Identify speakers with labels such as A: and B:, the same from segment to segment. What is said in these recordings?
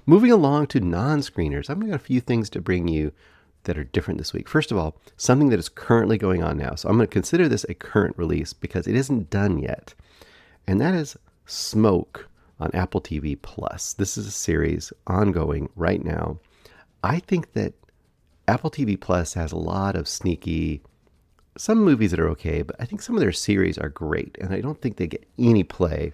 A: Moving along to non-screeners, I've got a few things to bring you that are different this week. First of all, something that is currently going on now. So I'm going to consider this a current release because it isn't done yet. And that is Smoke on Apple TV Plus. This is a series ongoing right now. I think that Apple TV Plus has a lot of sneaky, some movies that are okay, but I think some of their series are great. And I don't think they get any play.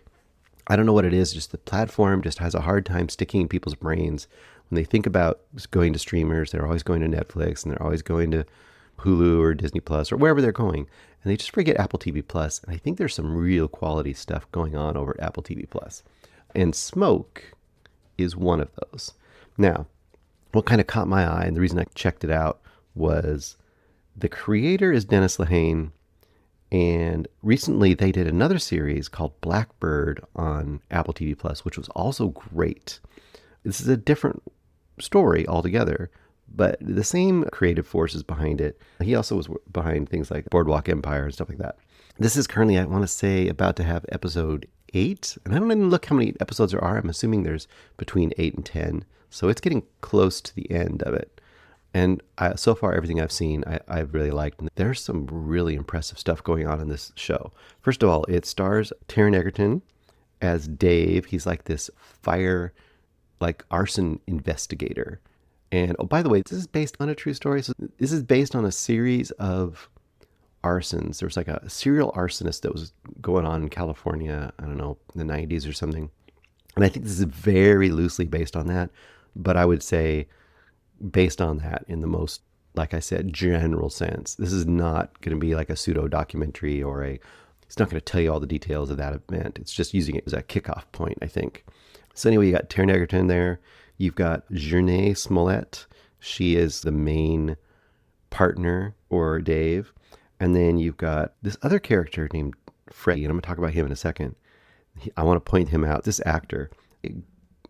A: I don't know what it is, just the platform just has a hard time sticking in people's brains. When they think about going to streamers, they're always going to Netflix and they're always going to Hulu or Disney Plus or wherever they're going. And they just forget Apple TV Plus. And I think there's some real quality stuff going on over at Apple TV Plus. And Smoke is one of those. Now, what kind of caught my eye, and the reason I checked it out, was the creator is Dennis Lehane. And recently they did another series called Blackbird on Apple TV Plus, which was also great. This is a different story altogether, but the same creative forces behind it. He also was behind things like Boardwalk Empire and stuff like that. This is currently, I want to say, about to have episode 8. And I don't even look how many episodes there are. I'm assuming there's between 8 and 10. So it's getting close to the end of it. And so far, everything I've seen, I've really liked. And there's some really impressive stuff going on in this show. First of all, it stars Taron Egerton as Dave. He's like this arson investigator. And oh, by the way, this is based on a true story. So this is based on a series of arsons. There was like a serial arsonist that was going on in California, I don't know, in the 90s or something. And I think this is very loosely based on that. But I would say based on that in the most, like I said, general sense. This is not going to be like a pseudo documentary it's not going to tell you all the details of that event. It's just using it as a kickoff point, I think. So anyway, you got Taron Egerton there. You've got Jurnee Smollett. She is the main partner for Dave. And then you've got this other character named Freddie, and I'm going to talk about him in a second. I want to point him out. This actor,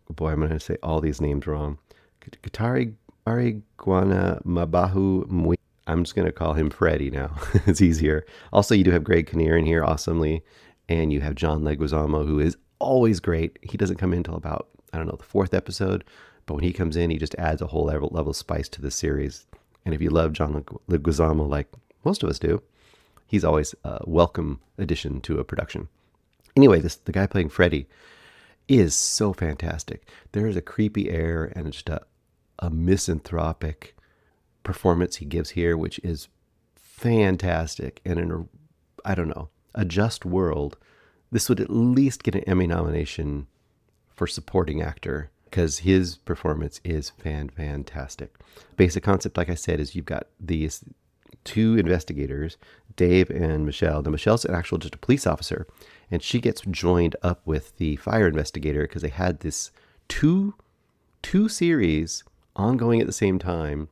A: boy, I'm going to say all these names wrong. Katari Guana Mabahu Mui. I'm just going to call him Freddie now. It's easier. Also, you do have Greg Kinnear in here, awesomely. And you have John Leguizamo, who is always great. He doesn't come in until about, I don't know, the 4th episode. But when he comes in, he just adds a whole level of spice to the series. And if you love John Leguizamo, like most of us do, he's always a welcome addition to a production. Anyway, the guy playing Freddie is so fantastic. There is a creepy air and just a misanthropic performance he gives here, which is fantastic. And in a just world, this would at least get an Emmy nomination for supporting actor because his performance is fantastic. Basic concept, like I said, is you've got these 2 investigators, Dave and Michelle. Now, Michelle's just a police officer, and she gets joined up with the fire investigator because they had this two series ongoing at the same time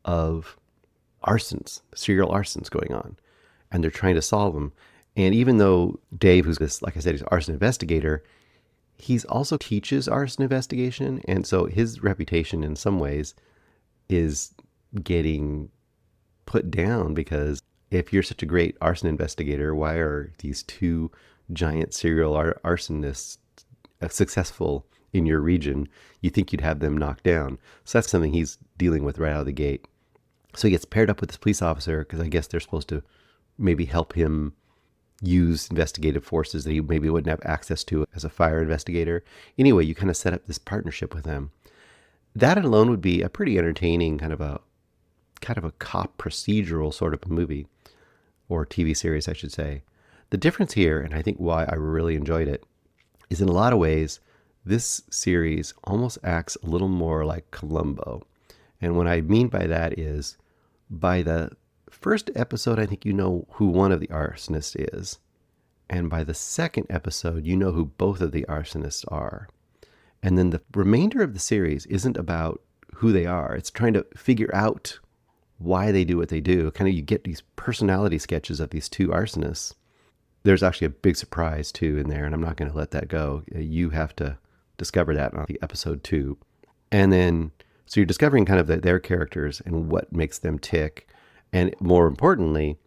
A: of serial arsons going on, and they're trying to solve them. And even though Dave, who's this, like I said, he's an arson investigator, he's also teaches arson investigation, and so his reputation in some ways is getting put down because if you're such a great arson investigator, why are these 2 giant serial arsonists successful in your region? You think you'd have them knocked down. So that's something he's dealing with right out of the gate. So he gets paired up with this police officer because I guess they're supposed to maybe help him use investigative forces that he maybe wouldn't have access to as a fire investigator. Anyway, you kind of set up this partnership with them. That alone would be a pretty entertaining kind of a cop procedural sort of a movie, or TV series, I should say. The difference here, and I think why I really enjoyed it, is in a lot of ways, this series almost acts a little more like Columbo. And what I mean by that is, by the first episode, I think you know who one of the arsonists is. And by the second episode, you know who both of the arsonists are. And then the remainder of the series isn't about who they are. It's trying to figure out why they do what they do. Kind of you get these personality sketches of these 2 arsonists. There's actually a big surprise, too, in there, and I'm not going to let that go. You have to discover that on the episode 2. And then, so you're discovering kind of their characters and what makes them tick. And more importantly,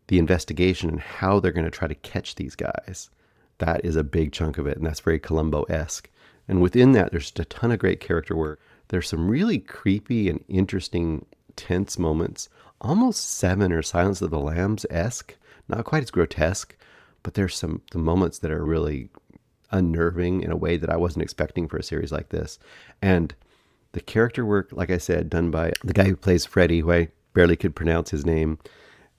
A: the investigation and how they're going to try to catch these guys. That is a big chunk of it, and that's very Columbo-esque. And within that, there's just a ton of great character work. There's some really creepy and interesting, tense moments, almost Seven or Silence of the Lambs-esque, not quite as grotesque, but there's some the moments that are really unnerving in a way that I wasn't expecting for a series like this. And the character work, like I said, done by the guy who plays Freddy, who I barely could pronounce his name,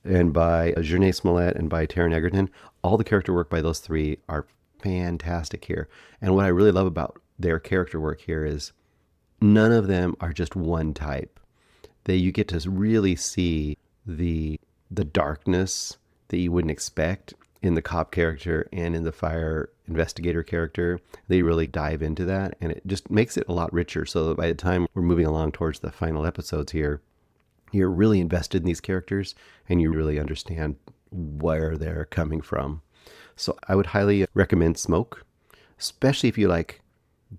A: and by Jurnee Smollett and by Taron Egerton, all the character work by those three are fantastic here. And what I really love about their character work here is none of them are just one type. You get to really see the darkness that you wouldn't expect in the cop character and in the fire investigator character. They really dive into that, and it just makes it a lot richer. So that by the time we're moving along towards the final episodes here, you're really invested in these characters and you really understand where they're coming from. So I would highly recommend Smoke, especially if you like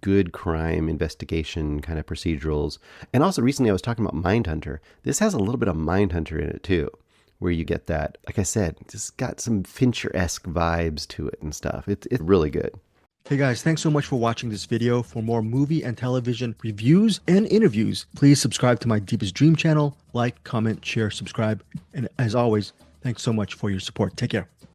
A: good crime investigation kind of procedurals. And also recently I was talking about Mindhunter. This has a little bit of Mindhunter in it too, where you get that, like I said, just got some Fincher-esque vibes to it and stuff. It's really good.
B: Hey guys, thanks so much for watching this video. For more movie and television reviews and interviews, please subscribe to my Deepest Dream channel. Like, comment, share, subscribe. And as always, thanks so much for your support. Take care.